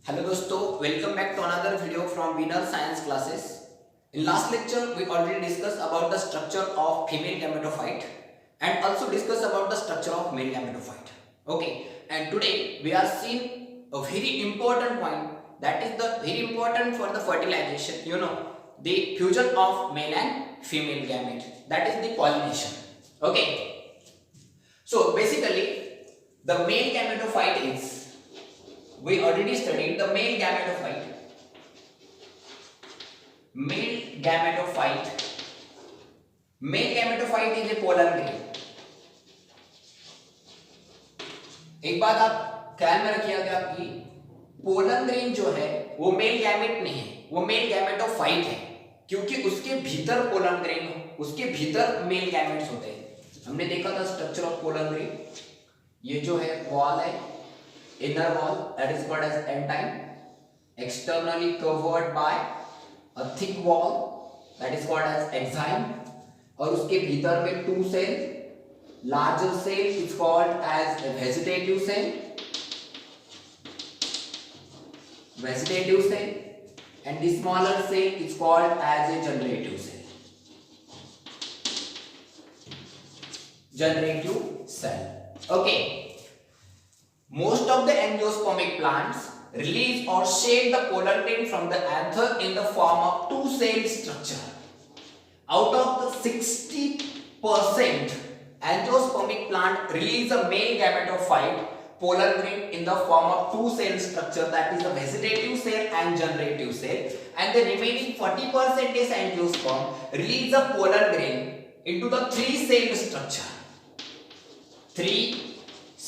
Hello दोस्तों, welcome back to another video from Winner Science Classes. In last lecture, we already discussed about the structure of female gametophyte and also discussed about the structure of male gametophyte. Okay, and today we are seeing a very important point that is the very important for the fertilization. The fusion of male and female gamete. That is the pollination. Okay, so basically, the male gametophyte is. We already studied the male gametophyte. Male gametophyte. Male gametophyte is a pollen grain. एक बात आप ख्याल में रखिएगा कि pollen grain जो है वो मेल गैमेट नहीं है, वो मेल गैमेटोफाइट है, क्योंकि उसके भीतर पोलन ग्रेन उसके भीतर मेल गैमेट्स होते हैं। हमने देखा था स्ट्रक्चर ऑफ पोलन ग्रेन। ये जो है वॉल है, inner wall that is called as entyme, externally covered by a thick wall that is called as exine, और उसके भीतर में two cell, larger cell is called as a vegetative cell, and the smaller cell is called as a generative cell. Okay. Most of the angiospermic plants release or shake the pollen grain from the anther in the form of two-cell structure. Out of the 60% angiospermic plant release a male gametophyte pollen grain in the form of two-cell structure, that is the vegetative cell and generative cell, and the remaining 40% is angiosperm release a pollen grain into the three-cell structure.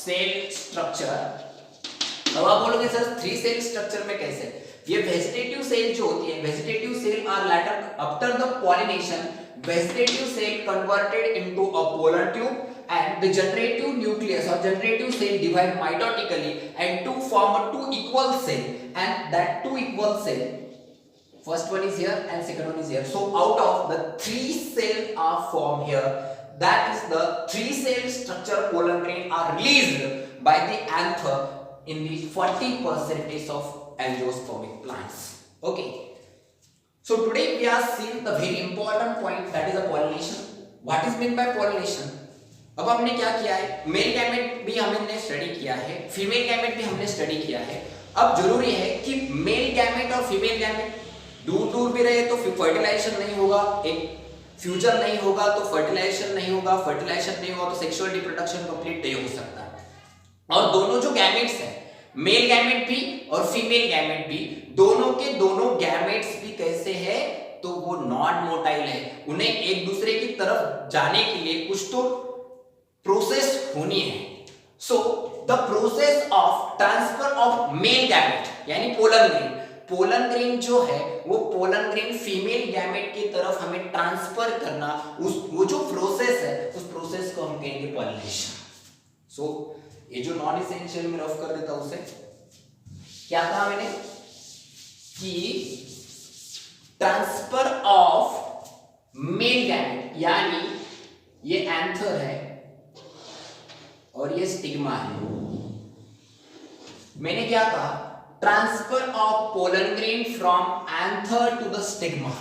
Cell structure. अब आप बोलोगे sir three cell structure में कैसे? ये vegetative cell जो होती है, vegetative cell are later after the pollination vegetative cell converted into a pollen tube and the generative nucleus or generative cell divide mitotically and to form a two equal cell, and that two equal cell, first one is here and second one is here, so out of the three cell are formed here. That is the three cell structure pollen grain are released by the anther in the 40% of angiospermic plants. Okay, so today we are seeing the very important point, that is the pollination. What is meant by pollination? अब हमने क्या किया है, male gamete भी हमने study किया है, female gamete भी हमने स्टडी किया है। अब जरूरी है कि मेल गैमेट और फीमेल गैमेट दूर दूर भी रहे तो फर्टिलाइजेशन नहीं होगा, एक फ्यूजन नहीं होगा तो फर्टिलाइजेशन नहीं होगा, फर्टिलाइजेशन नहीं होगा तो सेक्सुअल रिप्रोडक्शन कंप्लीट नहीं हो सकता है। और दोनों जो गैमेट्स हैं, मेल गैमेट भी और फीमेल गैमेट भी, दोनों के दोनों गैमेट्स भी कैसे हैं, तो वो नॉन मोटाइल है। उन्हें एक दूसरे की तरफ जाने के लिए कुछ तो प्रोसेस होनी है। So the process of transfer of male gamete यानी पोलन ग्रेन, पोलन ग्रेन जो है वो पोलन ग्रेन फीमेल गैमेट की तरफ हमें ट्रांसफर करना, वो जो प्रोसेस है उस प्रोसेस को हम कहेंगे पॉलिनेशन। सो ये जो नॉन एसेंशियल में रफ कर देता उसे क्या कहा मैंने कि ट्रांसफर ऑफ मेल गैमेट, यानी ये एंथर है और ये स्टिग्मा है। मैंने क्या कहा, transfer of pollen grain from anther to the stigma,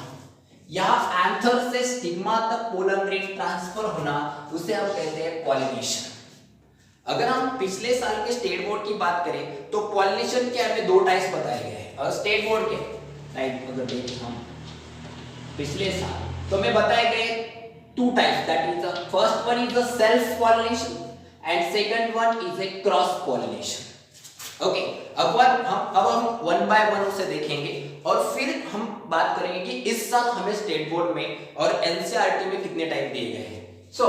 यहां एंथर से स्टिग्मा तक पोलन ग्रेन ट्रांसफर होना, उसे हम कहते हैं पॉलिनेशन। अगर हम पिछले साल के स्टेट बोर्ड की बात करें तो पॉलिनेशन के हमें दो टाइप्स बताए गए हैं, और स्टेट बोर्ड के टाइप अगर देखें हम पिछले साल तो हमें बताए गए two types, that is the first one is the self pollination and second one is a cross pollination. Okay, अब हम वन बाय वन उसे देखेंगे और फिर हम बात करेंगे कि इस साल हमें स्टेट बोर्ड में और एनसीईआरटी में कितने टाइप दिए गए हैं। So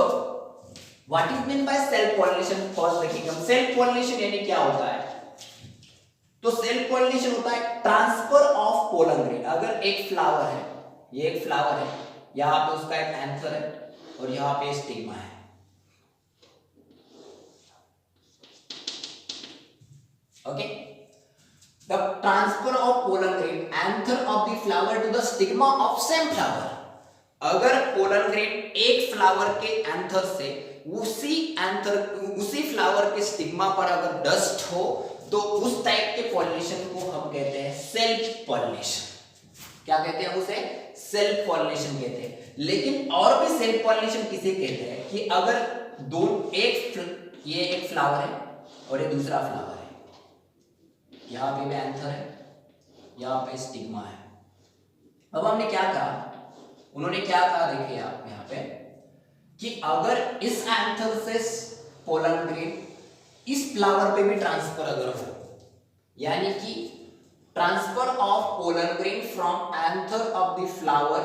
what is mean by self pollination, first देखेंगे हम। सेल्फ पॉलिनेशन यानी क्या होता है, तो सेल्फ पॉलिनेशन होता है ट्रांसफर ऑफ पोलन ग्रेन। अगर एक फ्लावर है, ये एक फ्लावर है, यहाँ पे उसका एक एंथर है और यहाँ पे स्टिग्मा है। Okay, the transfer of pollen grain anther of the flower to the stigma of same flower. अगर पोलन ग्रेन एक फ्लावर के एंथर से उसी फ्लावर के स्टिग्मा पर अगर डस्ट हो, तो उस टाइप के पॉलिनेशन को हम कहते हैं सेल्फ पॉलिनेशन। क्या कहते हैं उसे? सेल्फ पॉलिनेशन कहते हैं। लेकिन और भी सेल्फ पॉलिनेशन किसे कहते हैं कि अगर दो ये एक फ्लावर है और ये दूसरा फ्लावर है, यहाँ पे एंथर है, यहाँ पे स्टिग्मा है। अब हमने क्या कहा, उन्होंने क्या कहा, देखिए आप यहाँ पे कि अगर इस एंथर से पोलन ग्रेन इस फ्लावर पे भी ट्रांसफर अगर हो, यानी कि transfer of pollen grain from anther of the flower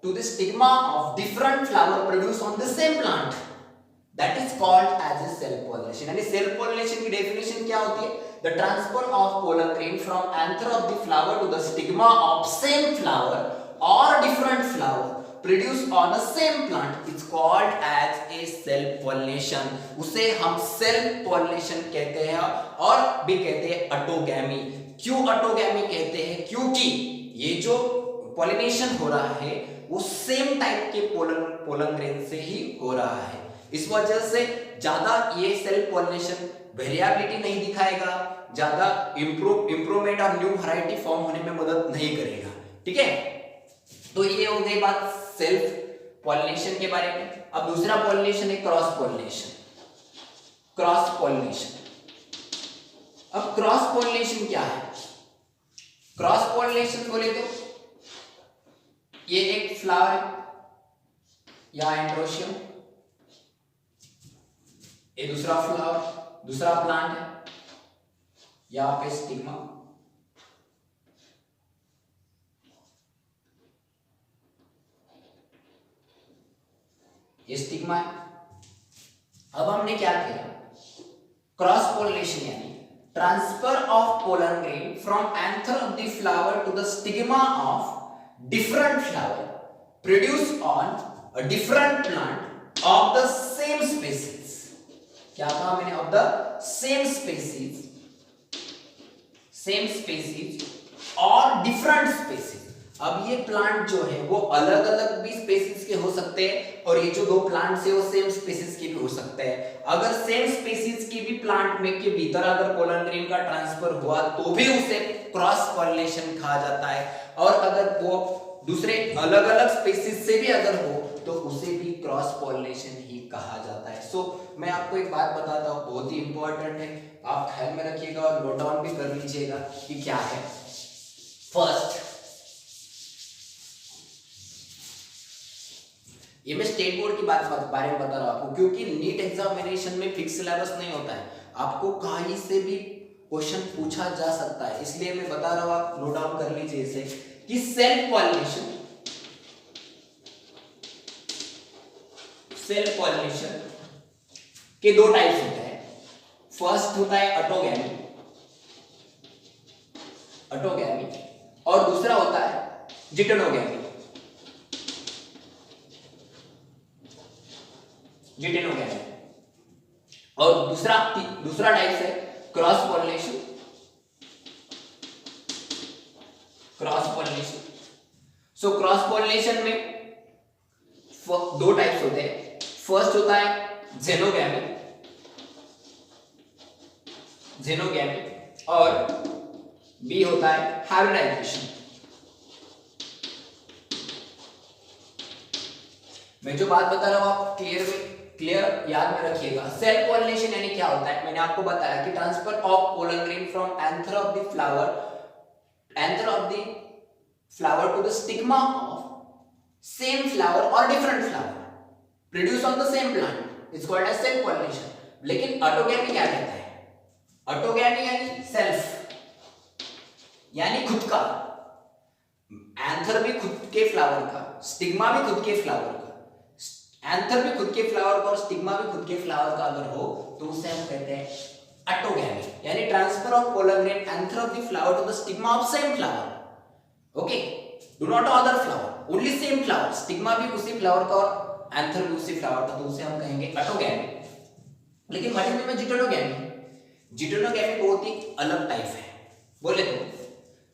to the stigma of different flower produce on the same plant, that is called as a self pollination. यानी self pollination की definition क्या होती है? The transfer of pollen grain from anther of the flower to the stigma of same flower और different flower produce on a same plant is called as a self pollination. उसे हम self pollination कहते हैं और भी कहते हैं autogamy. क्यों ऑटोगैमी कहते हैं? क्योंकि ये जो पॉलिनेशन हो रहा है वो सेम टाइप के पोलन ग्रेन से ही हो रहा है। इस वजह से ज्यादा ये सेल्फ पॉलिनेशन वेरिएबिलिटी नहीं दिखाएगा, ज्यादा इंप्रूवमेंट और न्यू वैरायटी फॉर्म होने में मदद नहीं करेगा। ठीक है, तो ये हो गई बात सेल्फ पॉलिनेशन के बारे में। अब दूसरा पॉलिनेशन है क्रॉस पॉलिनेशन। क्रॉस पॉलिनेशन, अब क्रॉस पॉलिनेशन क्या है? क्रॉस पॉलिनेशन बोले तो ये एक फ्लावर है या एंड्रोशियम, ये दूसरा फ्लावर, दूसरा प्लांट है, यहाँ पे स्टिग्मा, ये स्टिग्मा है। अब हमने क्या किया? क्रॉस पोलिनेशन यानी transfer of pollen grain from anther of the flower to the stigma of different flower produce on a different plant of the same species. क्या कहा मैंने? Of the same species, same species और different species. अब ये plant जो है वो अलग अलग भी स्पीसीज के हो सकते हैं और ये जो दो प्लांट्स है वो सेम स्पीसीज के भी हो सकते हैं। अगर सेम स्पीसीज की भी प्लांट में के भीतर अगर पोलन ग्रेन का ट्रांसफर हुआ तो भी उसे क्रॉस पॉलिनेशन कहा जाता है, और अगर वो दूसरे अलग अलग स्पीसीज से भी अगर हो तो उसे भी क्रॉस पॉलिनेशन ही कहा जाता है। सो मैं आपको एक बात बताता हूँ, बहुत ही इंपॉर्टेंट है, आप ख्याल में रखिएगा और नोट डाउन भी कर लीजिएगा कि क्या है। फर्स्ट, ये मैं स्टेट बोर्ड की बारे में बता रहा हूं आपको, क्योंकि नीट एग्जामिनेशन में फिक्स सिलेबस नहीं होता है, आपको कहीं से भी क्वेश्चन पूछा जा सकता है, इसलिए मैं बता रहा हूं, आप नोट डाउन कर लीजिए इसे कि सेल्फ पॉलिनेशन के दो टाइप्स होते हैं। फर्स्ट होता है ऑटोगैमी और दूसरा होता है जिटेनोगैमी। और दूसरा टाइप है cross pollination. So cross pollination में दो टाइप्स होते हैं। फर्स्ट होता है जेनोगैमी और बी होता है हाइब्रिडाइजेशन। मैं जो बात बता रहा हूं आप क्लियर याद में रखिएगा। सेल्फ पॉलिनेशन यानी क्या होता है? मैंने आपको बताया कि transfer of pollen grain from anther of the flower to the stigma of same flower और different flower produce on the same plant is called as self pollination. लेकिन ऑटोगैमी क्या कहता है? ऑटोगैमी यानी सेल्फ, यानी खुद का, एंथर भी खुद के फ्लावर का, स्टिग्मा भी खुद के फ्लावर का, एंथर भी खुद के फ्लावर का और स्टिग्मा भी खुद के फ्लावर का अगर हो तो उसे हम कहते हैं ऑटोगैमी, यानी transfer of pollen grain anther of the flower to the stigma of same flower. Okay, do not other flower, only same flower, stigma भी उसी फ्लावर का और एंथर भी उसी फ्लावर का, तो उसे हम कहेंगे ऑटोगैमी। लेकिन व्हाट इज जिटेनोगैमी? जिटेनोगैमी बहुत ही अलग टाइप है। बोले तो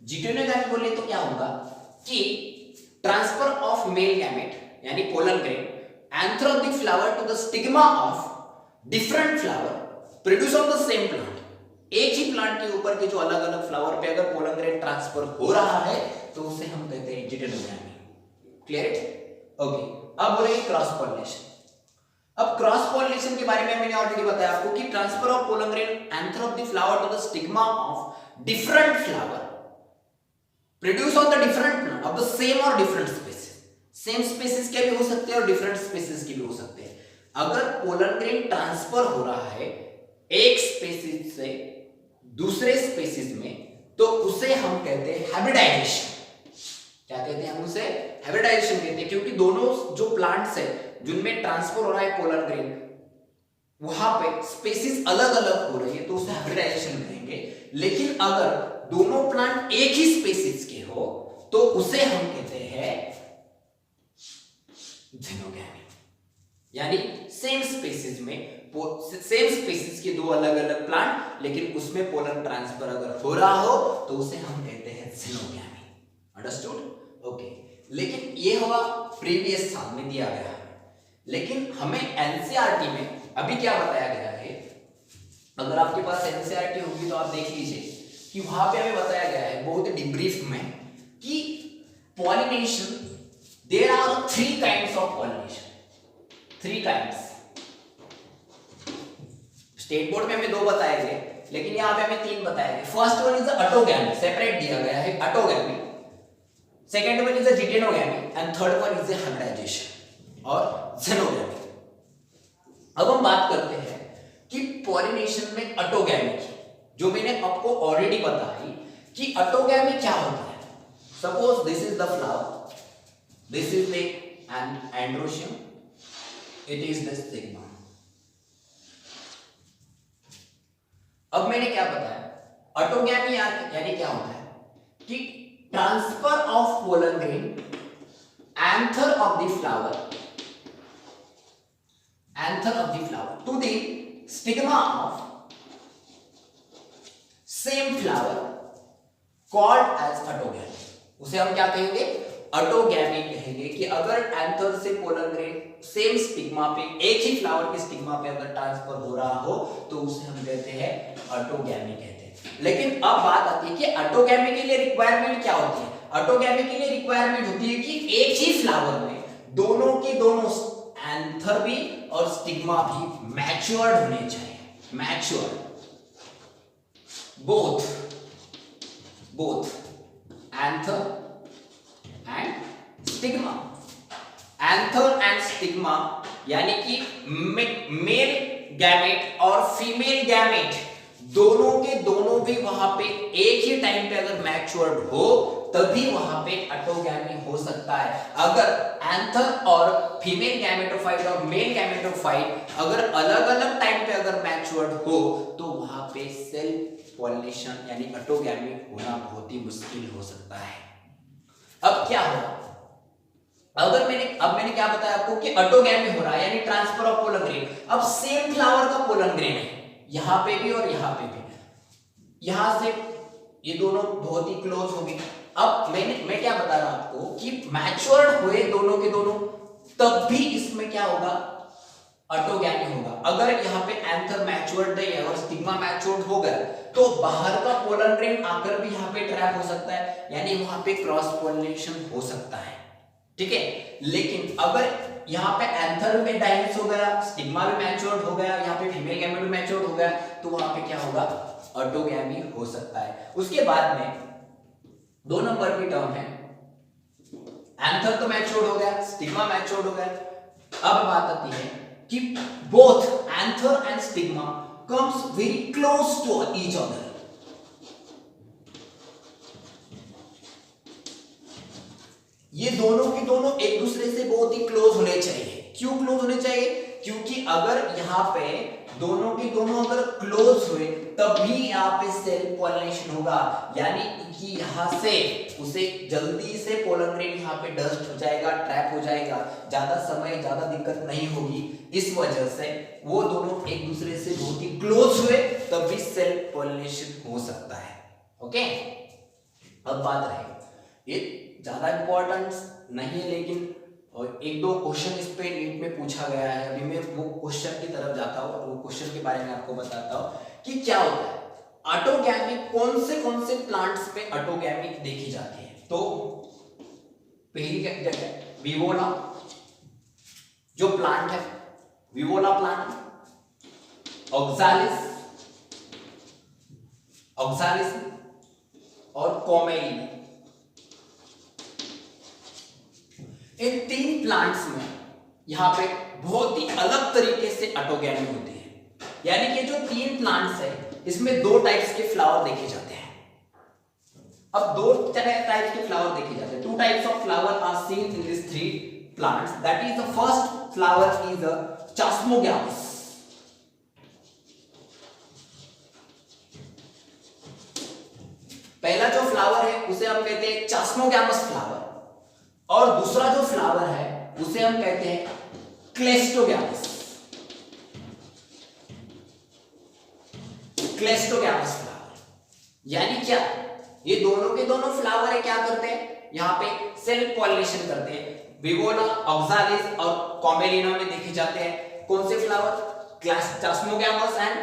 जिटेनोगैमी बोले तो क्या होगा कि ट्रांसफर ऑफ मेल गैमेट यानी pollen grain anther of the flower to the stigma of different flower produce on the same plant एक ही प्लांट के ऊपर के जो अलग अलग फ्लावर पे अगर पोलन ग्रेन ट्रांसफर हो रहा है तो उसे हम कहते हैं जिटेनोगामी। क्लियर? ओके, अब बोलेंगे क्रॉस पॉलिनेशन। अब क्रॉस पॉलिनेशन के बारे में मैंने ऑलरेडी बताया आपको कि transfer of pollen grain anther of the flower to the stigma of different flower produce on the different plant of the same और डिफरेंट स्पीसीज। सेम स्पीसीज के भी हो सकते हैं और डिफरेंट स्पीसीज के भी हो सकते हैं। अगर पोलन ग्रेन ट्रांसफर हो रहा है एक स्पीसीज से दूसरे स्पीसीज में तो उसे हम कहते हैं हाइब्रिडाइजेशन। क्या कहते हैं हम उसे? हाइब्रिडाइजेशन कहते हैं, क्योंकि दोनों जो प्लांट्स है जिनमें ट्रांसफर हो रहा है पोलन ग्रेन वहां पे स्पीसीज अलग अलग हो रही है तो उसे हाइब्रिडाइजेशन कहेंगे। लेकिन अगर दोनों प्लांट एक ही स्पीसीज के हो तो उसे हम कहते हैं जेनोगामी। यानी सेम स्पीसीज में सेम स्पीसीज के दो अलग अलग प्लांट लेकिन उसमें पोलन ट्रांसफर अगर हो रहा हो तो उसे हम कहते हैं जेनोगामी। अंडरस्टूड? ओके, लेकिन ये हुआ प्रीवियस साल में दिया गया है। लेकिन हमें एनसीईआरटी में अभी क्या बताया गया है, अगर आपके पास एनसीईआरटी होगी तो आप देख लीजिए कि वहां पे हमें बताया गया है बहुत डीब्रीफ में कि pollination there are 3 kinds of pollination. 3 kinds state board में हमें 2 बताए गए लेकिन यहां पे हमें 3 बताए गए। First one is autogamy, separate दिया गया है autogamy. Second one is geitonogamy and third one is hybridisation और जेनोगैमी। अब हम बात करते हैं कि पॉलिनेशन में ऑटोगैमी की, जो मैंने आपको ऑलरेडी बताई कि ऑटोगैमी क्या होता है। Suppose this is the flower, this is the androecium, it is the stigma. अब मैंने क्या बताया, ऑटोगैमी यानी क्या होता है कि transfer of pollen grain anther of the flower to the stigma of same flower called as autogamy. उसे हम क्या कहेंगे? ऑटोगैमी कहेंगे कि अगर एंथर से पोलन ग्रेन सेम स्टिग्मा पे, एक ही फ्लावर के स्टिग्मा पे अगर ट्रांसफर हो रहा हो तो उसे हम कहते हैं ऑटोगैमी कहते हैं। लेकिन अब बात आती है कि ऑटोगैमी के लिए रिक्वायरमेंट क्या होती है। ऑटोगैमी के लिए रिक्वायरमेंट होती है कि एक ही फ्लावर में दोनों के दोनों एंथर भी और स्टिग्मा भी मैच्योर्ड होने चाहिए। Matured both anther and stigma. Anther and stigma यानी कि मेल गैमेट और फीमेल गैमेट दोनों के दोनों भी वहां पे एक ही टाइम पे अगर मैच्योर्ड हो तभी वहां पे ऑटोगैमी हो सकता है। अगर एंथर और फीमेल गैमेटोफाइट और मेल गैमेटोफाइट अगर अलग अलग टाइम पे अगर मैच्योर्ड हो तो वहां पे सेल्फ पॉलिनेशन यानी ऑटोगैमी होना बहुत ही मुश्किल हो सकता है। अब क्या होगा, अगर मैंने क्या बताया आपको कि ऑटोगैमी हो रहा है यानी ट्रांसफर ऑफ पोलन ग्रेन। अब सेम फ्लावर का पोलन ग्रेन है यहां पे भी और यहां पे भी, यहां से ये दोनों बहुत ही क्लोज हो गए। अब मैं क्या बता रहा हूं आपको कि मैच्योर्ड हुए दोनों के दोनों तब भी इसमें क्या होगा, ऑटोगैमी होगा। अगर यहाँ पे एंथर मैच्योर्ड है और स्टिग्मा मैच्योर्ड हो गया तो बाहर का पोलन ग्रेन आकर भी यहाँ पे ट्रैप हो सकता है यानी वहां पे क्रॉस पोलिनेशन हो सकता है। ठीक है, लेकिन अगर यहाँ पे एंथर में डाइवर्स हो गया, स्टिग्मा भी मैच्योर्ड हो गया, यहाँ पे फीमेल गैमेट भी मैच्योर्ड हो गया तो वहां पे क्या होगा, ऑटोगैमी हो सकता है। उसके बाद में 2 नंबर की टर्म है, एंथर तो मैच्योर्ड हो गया, स्टिग्मा मैच्योर्ड हो गया। अब बात आती है कि both anther and stigma comes very close to each other. ये दोनों के दोनों एक दूसरे से बहुत ही क्लोज होने चाहिए। क्यों क्लोज होने चाहिए? क्योंकि अगर यहाँ पे दोनों के दोनों अगर क्लोज हुए तभी यहाँ पे सेल्फ पॉलिनेशन होगा, यानी कि यहाँ से उसे जल्दी से पोलन ग्रेन यहाँ पे डस्ट हो जाएगा, ट्रैप हो जाएगा, ज्यादा समय ज्यादा दिक्कत नहीं होगी। इस वजह से वो दोनों एक दूसरे से बहुत ही क्लोज हुए तभी सेल्फ पॉलिनेशन हो सकता है। ओके, अब बात रही, ये ज्यादा इंपॉर्टेंट नहीं है लेकिन और 1-2 क्वेश्चन इस पे नीट में पूछा गया है। अभी मैं वो क्वेश्चन की तरफ जाता हूँ और वो क्वेश्चन के बारे में आपको बताता हूँ कि क्या होता है। ऑटोगैमी कौन से प्लांट्स में ऑटोगैमी देखी जाती है? तो पहली जगह विवोला, जो प्लांट है विवोला प्लांट, ऑक्सालिस और कोमेलिना, इन तीन प्लांट्स में यहां पे बहुत ही अलग तरीके से ऑटोगैमी होती है। यानी कि जो तीन प्लांट्स है इसमें दो टाइप्स के फ्लावर देखे जाते हैं। अब दो टाइप्स के फ्लावर देखे जाते हैं। Two types of flower are seen in this three plants, that is the first flower is the chasmogamous. पहला जो फ्लावर है उसे हम कहते हैं चास्मोगैमस फ्लावर, और दूसरा जो फ्लावर है उसे हम कहते हैं क्लेस्टोगैमस फ्लावर। यानी क्या, ये दोनों के दोनों फ्लावर है क्या करते हैं, यहाँ पे सेल्फ पॉलिनेशन करते हैं। विवोला, ऑक्सालिस और कोमेलिना में देखे जाते हैं कौन से फ्लावर, चास्मोगैमस एंड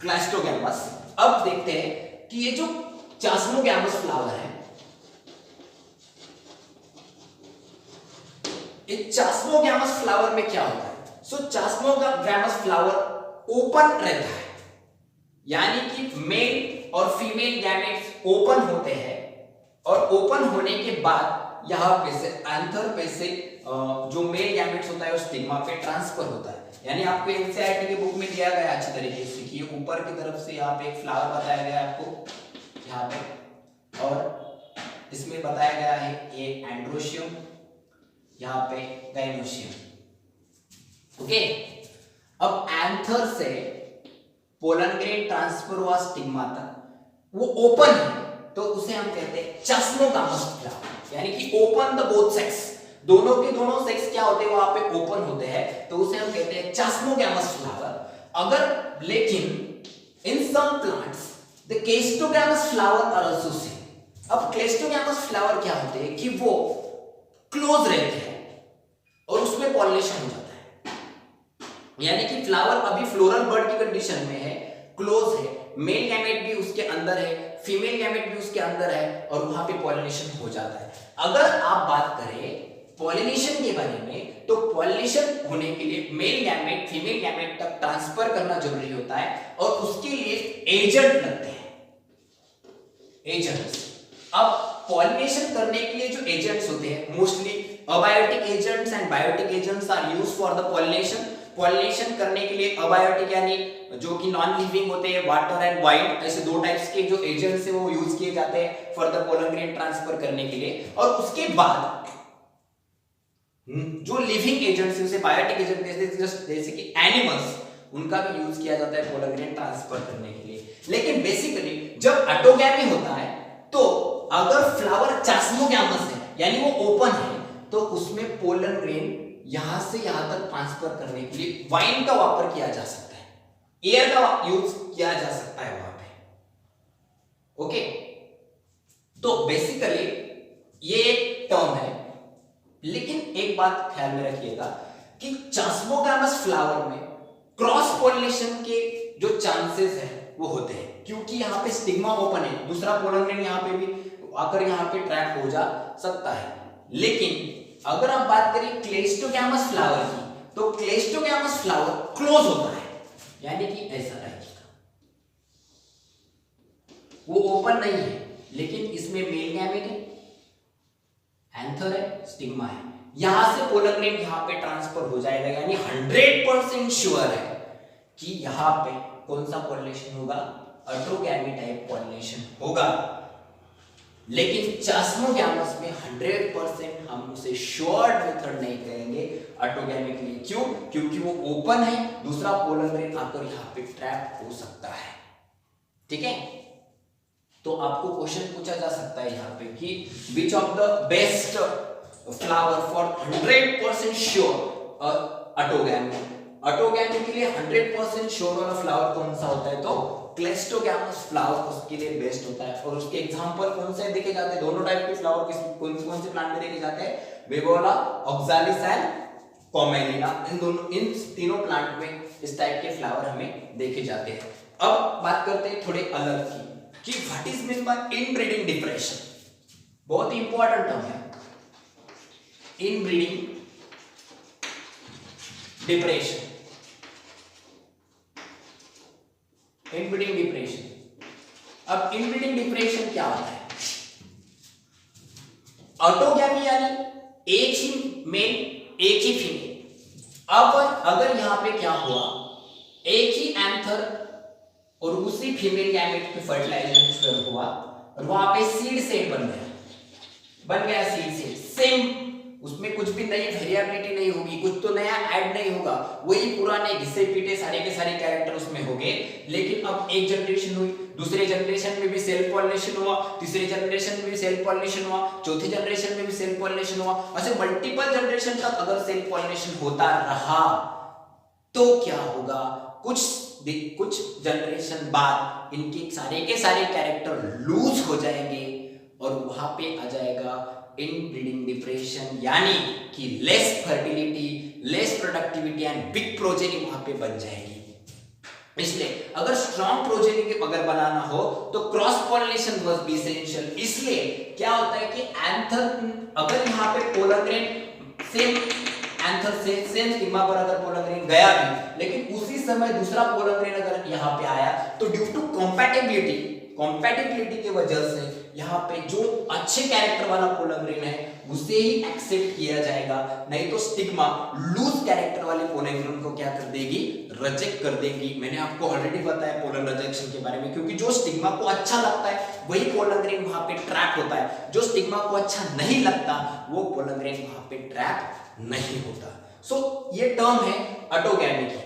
क्लेस्टोगैमस। अब देखते हैं कि ये जो चास्मोगैमस फ्लावर है, इस चास्मोगैमस फ्लावर में क्या होता है? सो चास्मोगैमस फ्लावर ओपन रहता है, यानी कि मेल और फीमेल गैमेट्स ओपन होते हैं, और ओपन होने के बाद यहां पे से एंथर पे से जो मेल गैमेट्स होता है वो स्टिग्मा पे ट्रांसफर होता है। यानी आपको एनसीईआरटी की बुक में दिया गया अच्छी तरीके से कि ऊपर की तरफ से यहाँ पे एक फ्लावर बताया गया है आपको यहाँ पे, और इसमें बताया गया है ये एंड्रोशियम, यहाँ पे गाइनोशियम। ओके, अब एंथर से पोलन ग्रेन ट्रांसफर हुआ स्टिग्मा तक, वो ओपन है तो उसे हम कहते हैं चास्मोगैमस फ्लावर, यानी कि ओपन द बोथ सेक्स, दोनों के दोनों सेक्स क्या होते हैं वहां पे ओपन होते हैं, तो उसे हम कहते हैं चास्मोगैमस फ्लावर। अगर लेकिन in some plants the cleistogamous flower are also seen. अब क्लेस्टोगैमस फ्लावर क्या होते हैं कि वो क्लोज रहते हैं और उसमें पॉलिनेशन हो जाता है, यानी कि फ्लावर अभी फ्लोरल बर्ड की कंडीशन में है, क्लोज है, मेल गैमेट भी उसके अंदर है, फीमेल गैमेट भी उसके अंदर है, और वहां पे पॉलिनेशन हो जाता है। अगर आप बात करें पॉलिनेशन के बारे में, तो पॉलिनेशन होने के लिए मेल गैमेट फीमेल गैमेट तक ट्रांसफर करना जरूरी होता है, और उसके लिए एजेंट लगते हैं, एजेंट्स। अब पॉलिनेशन करने के लिए जो एजेंट्स होते हैं, mostly abiotic agents and biotic agents are used for the pollination. Pollination करने के लिए अबायोटिक यानी जो कि नॉन लिविंग होते हैं, वाटर एंड वाइट, ऐसे दो टाइप्स के जो एजेंट्स है वो यूज किए जाते हैं for the pollen grain transfer करने के लिए। और उसके बाद जो लिविंग एजेंट्स है उसे बायोटिक एजेंट जैसे कि एनिमल्स, उनका भी यूज किया जाता है पोलन ग्रेन ट्रांसफर करने के लिए। लेकिन बेसिकली जब ऑटोगैमी होता है, तो अगर फ्लावर चास्मोगैमस है यानी वो ओपन है, तो उसमें पोलन ग्रेन यहां से यहां तक ट्रांसफर करने के लिए वाइन का वापर किया जा सकता है, एयर का यूज किया जा सकता है वहां पे। ओके, तो बेसिकली ये एक टर्म है, लेकिन एक बात ख्याल में रखिएगा कि चास्मोगैमस फ्लावर में क्रॉस पॉलिनेशन के जो चांसेस है वो होते हैं, क्योंकि यहाँ पे स्टिग्मा ओपन है, दूसरा पोलन ग्रेन यहाँ पे भी आकर यहाँ पे ट्रैप हो जा सकता है। लेकिन अगर आप बात करें क्लेस्टोगैमस फ्लावर की, तो क्लेस्टोगैमस फ्लावर क्लोज होता है, यानी कि ऐसा रहेगा, वो ओपन नहीं है, लेकिन इसमें मेल गैमेट है, एंथर है, स्टिग्मा है, यहां से पोलन ग्रेन यहां पे ट्रांसफर हो जाएगा। यानी 100% श्योर है कि यहां पे कौन सा पॉलिनेशन होगा, ऑटोगैमी टाइप पॉलिनेशन होगा। लेकिन चास्मोगैमस में 100% हम उसे श्योर मेथड नहीं कहेंगे ऑटोगैमी के लिए। क्यों? क्योंकि वो ओपन है, दूसरा पोलन ग्रेन आकर यहाँ पे ट्रैप हो सकता है। ठीक है, तो आपको क्वेश्चन पूछा जा सकता है यहाँ पे कि which of the best flower for 100% sure autogamy. Autogamy के लिए 100% श्योर वाला फ्लावर कौन सा होता है? तो क्लेस्टोगैमस फ्लावर उसके लिए बेस्ट होता है। और उसके एग्जांपल कौन से देखे जाते हैं? दोनों टाइप के फ्लावर कौन से प्लांट में देखे जाते हैं? विवोला, ऑक्सालिस एंड कोमेलिना, इन तीनों प्लांट में इस टाइप के फ्लावर हमें देखे जाते हैं। अब बात करते हैं थोड़े अलग की कि what is mean by inbreeding depression. बहुत ही इंपॉर्टेंट टर्म है इनब्रीडिंग डिप्रेशन। इनब्रीडिंग डिप्रेशन, अब इनब्रीडिंग डिप्रेशन क्या होता है? ऑटोगैमी यानी एक ही मेल एक ही फीमेल। अब अगर यहां पे क्या हुआ, एक ही एंथर और उसी फीमेल गैमेट पे फर्टिलाइजेशन हुआ और वहां पे सीड सेट बन गया सीड सेट सेम, उसमें कुछ भी नई वेरिएबिलिटी नहीं होगी, कुछ तो नया ऐड नहीं होगा, वही पुराने घिसे पीटे सारे के सारे कैरेक्टर उसमें हो गए। लेकिन अब एक जनरेशन हुई, दूसरे जनरेशन में भी सेल्फ पॉलिनेशन हुआ, तीसरे जनरेशन में भी सेल्फ पॉलिनेशन हुआ, चौथे जनरेशन में भी सेल्फ पॉलिनेशन हुआ, ऐसे मल्टीपल जनरेशन तक अगर सेल्फ पॉलिनेशन होता रहा तो क्या होगा, कुछ जनरेशन बाद इनके सारे के सारे कैरेक्टर लूज हो जाएंगे और वहां पे आ जाएगा इनब्रीडिंग डिप्रेशन, यानी कि less fertility, less productivity and big progeny वहां पे बन जाएगी। इसलिए अगर स्ट्रॉन्ग प्रोजेनी अगर बनाना हो तो cross pollination must be essential. इसलिए क्या होता है कि एंथर अगर यहाँ पे पोलर ग्रेन सेम एंथर से सेम स्टिग्मा पर अगर पोलर ग्रेन गया भी, लेकिन उसी समय दूसरा पोलर ग्रेन अगर यहाँ पे आया तो ड्यू टू कंपैटिबिलिटी की वजह से यहाँ पे जो अच्छे कैरेक्टर वाला पोलर ग्रेन है उसे ही एक्सेप्ट किया जाएगा, नहीं तो स्टिग्मा लूज कैरेक्टर वाले पोलर ग्रेन को क्या कर देगी, रिजेक्ट कर देगी। मैंने आपको ऑलरेडी बताया पोलर रिजेक्शन के बारे में, क्योंकि जो स्टिग्मा को अच्छा लगता है वही पोलर ग्रेन वहां पे ट्रैप होता है, जो स्टिग्मा को अच्छा नहीं लगता वो पोलर ग्रेन वहां पे ट्रैप नहीं होता। सो ये टर्म है ऑटोगैमी की।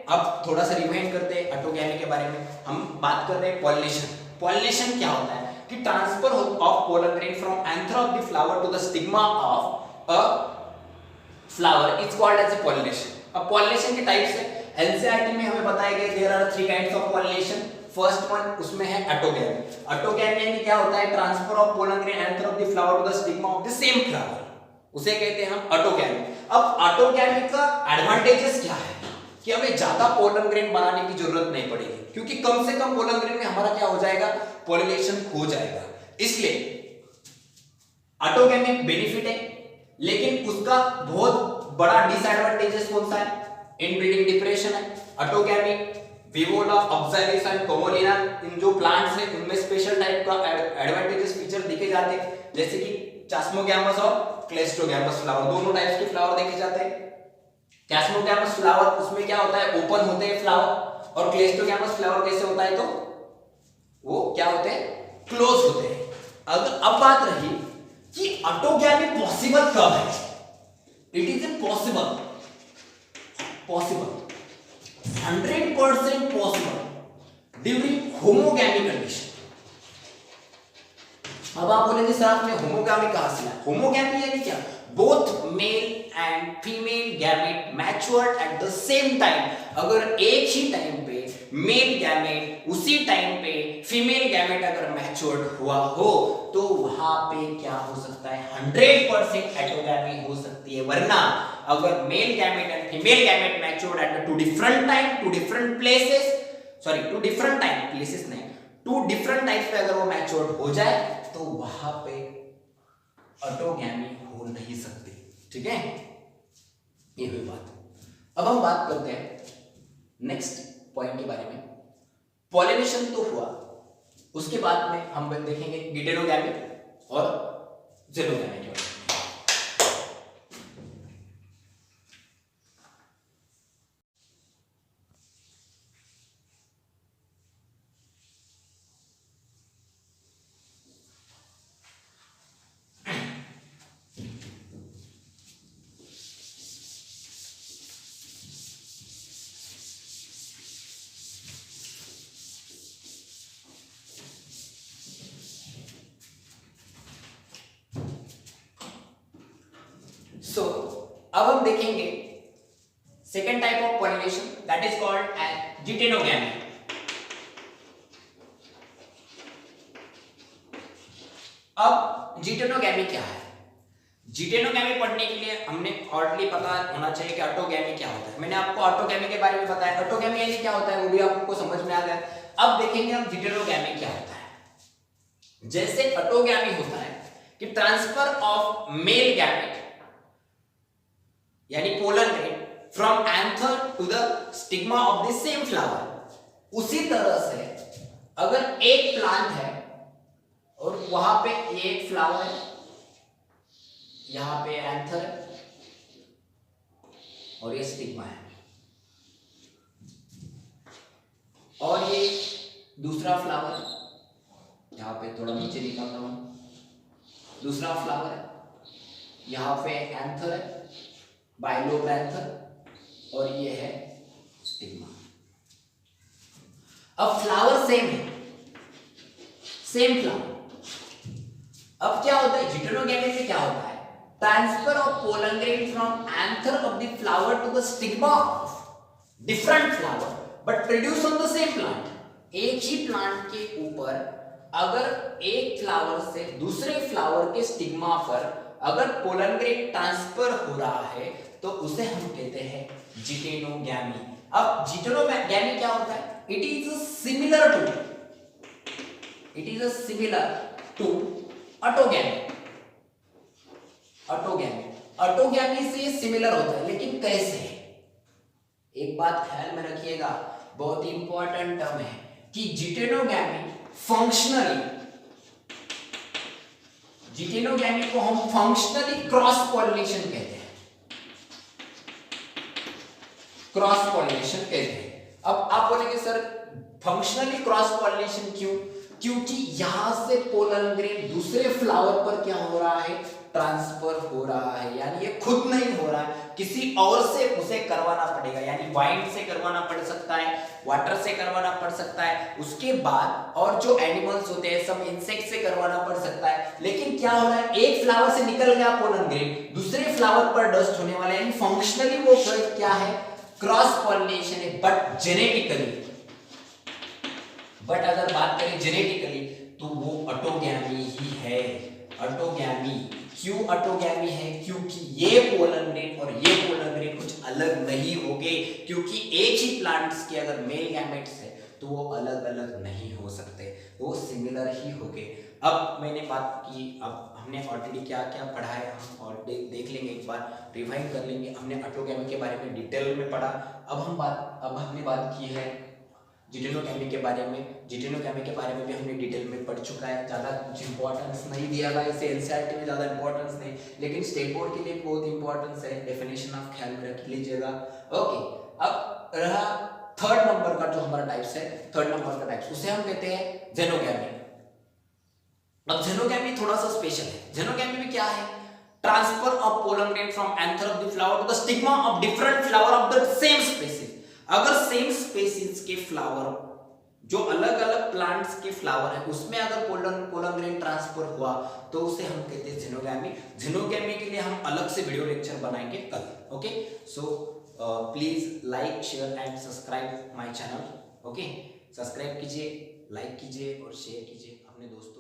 अब थोड़ा सा रिवाइंड करते हैं ऑटोगैमी के बारे में। हम बात कर रहे हैं पॉलिनेशन। पॉलिनेशन क्या होता है कि transfer of pollen grain from anther of the flower to the stigma of a flower is called as a pollination. अब पॉलिनेशन के टाइप्स है, एनसीईआरटी में हमें बताया गया there are 3 kinds of pollination. First one उसमें है ऑटोगैमी। ऑटोगैमी यानी क्या होता है, transfer of pollen grain anther of the flower to the stigma of the same flower, उसे कहते हैं हम ऑटोगैमी। अब ऑटोगैमी का एडवांटेजेस क्या है कि हमें ज्यादा पोलन ग्रेन बनाने की जरूरत नहीं पड़ेगी, क्योंकि कम से कम पोलन ग्रेन में हमारा क्या हो जाएगा, पॉलिनेशन हो जाएगा। इसलिए ऑटोगैमी बेनिफिट है, लेकिन उसका बहुत बड़ा डिसएडवांटेजेस कौन सा है, इनब्रीडिंग डिप्रेशन है। ऑटोगैमी विवोला, ऑक्सालिस एंड कोमोलिना, इन जो प्लांट्स है उनमें स्पेशल टाइप का एडवांटेजेस फीचर दिखे जाते हैं, जैसे कि चास्मोगैमस और क्लेस्ट्रोगैमस फ्लावर, दोनों टाइप्स के फ्लावर देखे जाते हैं। चास्मोगैमस फ्लावर उसमें क्या होता है, ओपन होते हैं फ्लावर, और क्लेस्ट्रोगैमस फ्लावर कैसे होता है, तो वो क्या होते हैं, क्लोज होते हैं। अब बात रही कि ऑटोगैमी पॉसिबल कब है, it is impossible, possible 100% possible during homogamy condition. अब आप बोलेंगे सर आपने होमोगैमी कहां से लाया, होमोगैमी यानी क्या, both male and female gamete matured at the same time. अगर एक ही टाइम पे मेल गैमेट उसी टाइम पे फीमेल गैमेट अगर मैच्योर्ड हुआ हो तो वहां पे क्या हो सकता है, 100% ऑटोगैमी हो सकती है। वरना अगर male gamete and female gamete matured at two different time, two different places, sorry two different time, places नहीं, टू डिफरेंट टाइम्स पे अगर वो मैच्योर्ड हो जाए तो वहां पे ऑटोगैमी हो नहीं सकती। ठीक है, ये हुई बात। अब हम बात करते हैं नेक्स्ट पॉइंट के बारे में। पॉलिनेशन तो हुआ, उसके बाद में हम देखेंगे गिटेनोगैमी और जेनोगैमी के बारे में। अब हम देखेंगे second type of pollination, that is called as geitonogamy. अब जिटेनोगैमी क्या है, जिटेनोगैमी पढ़ने के लिए हमने ऑलरेडी पता होना चाहिए कि ऑटोगैमी क्या होता है। मैंने आपको ऑटोगैमी के बारे में बताया, ऑटोगैमी यानी क्या होता है वो भी आपको समझ में आ गया। अब देखेंगे हम जिटेनोगैमी क्या होता है। जैसे ऑटोगैमी होता है कि ट्रांसफर ऑफ मेल गैमेट यानी pollen grain from anther to the stigma of the same flower, उसी तरह से अगर एक प्लांट है और वहां पे एक फ्लावर है, यहां पे एंथर है और ये स्टिग्मा है, और ये दूसरा फ्लावर है, यहां पे थोड़ा नीचे निकाल रहा हूं, दूसरा फ्लावर है, यहां पे एंथर है, बाइलोब एंथर, और ये है स्टिग्मा। अब फ्लावर सेम है, सेम फ्लावर। अब क्या होता है जिटेनोगैमी में, क्या होता है transfer of pollen grain from anther of the flower to the stigma of different flower but produce on the same plant. एक ही प्लांट के ऊपर अगर एक फ्लावर से दूसरे फ्लावर के स्टिग्मा पर अगर पोलन ग्रेन ट्रांसफर हो रहा है तो उसे हम कहते हैं जिटेनोगैमी। अब जिटेनोगैमी क्या होता है, it is similar to autogamy. Autogamy से सिमिलर होता है, लेकिन कैसे? एक बात ख्याल में रखिएगा, बहुत इंपॉर्टेंट टर्म है कि जिटेनोगैमी को हम फंक्शनली क्रॉस पॉलिनेशन कहते हैं, अब आप बोलेंगे सर फंक्शनली क्रॉस पॉलिनेशन क्यों? क्योंकि यहां से पोलन ग्रेन दूसरे फ्लावर पर क्या हो रहा है, ट्रांसफर हो रहा है, यानी ये खुद नहीं हो रहा है, किसी और से उसे करवाना पड़ेगा, यानी वाइंड से करवाना पड़ सकता है, वाटर से करवाना पड़ सकता है, उसके बाद और जो एनिमल्स होते हैं सब इंसेक्ट से करवाना पड़ सकता है। लेकिन क्या हो रहा है, एक फ्लावर से निकल गया पोलन ग्रेन, दूसरे फ्लावर पर डस्ट होने वाला है, यानी फंक्शनली वो क्या है, क्रॉस पॉलिनेशन है, बट जेनेटिकली, बट अगर बात करें जेनेटिकली तो वो ऑटोगैमी ही है। ऑटोगैमी क्यों ऑटोगैमी है? क्योंकि ये पोलन ग्रेन और ये पोलन ग्रेन कुछ अलग नहीं होंगे, क्योंकि एक ही प्लांट्स के अगर मेल गैमेट्स है तो वो अलग अलग नहीं हो सकते, वो सिमिलर ही होंगे। अब मैंने बात की, अब हमने ऑलरेडी क्या क्या पढ़ा है हम और देख लेंगे, एक बार रिवाइज कर लेंगे। हमने ऑटोगैमी के बारे में डिटेल में पढ़ा। अब हमने बात की है जिटेनोगैमी के बारे में। जिटेनोगैमी के बारे में भी हमने डिटेल में पढ़ चुका है, ज़्यादा कुछ इंपॉर्टेंस नहीं दिया गया इसे, एनसीईआरटी में ज़्यादा इंपॉर्टेंस नहीं, लेकिन स्टेट बोर्ड के लिए बहुत इंपॉर्टेंस है, डेफिनेशन आप ख्याल में रख लीजिएगा। ओके, अब रहा थर्ड नंबर का जो हमारा टाइप्स है, थर्ड नंबर का टाइप्स उसे हम कहते हैं जेनोगैमी। अब जेनोगैमी थोड़ा सा स्पेशल है। जेनोगैमी में क्या है, transfer of pollen grain from anther of the flower to the stigma of different flower of the same species. अगर सेम स्पीशीज के फ्लावर, जो अलग अलग प्लांट्स के फ्लावर है, उसमें अगर पोलन ग्रेन ट्रांसफर हुआ तो उसे हम कहते हैं जेनोगैमी। जेनोगैमी के लिए हम अलग से वीडियो लेक्चर बनाएंगे कल। Okay, so please like, share and subscribe my channel. Okay, subscribe कीजिए, लाइक कीजिए और शेयर कीजिए अपने दोस्तों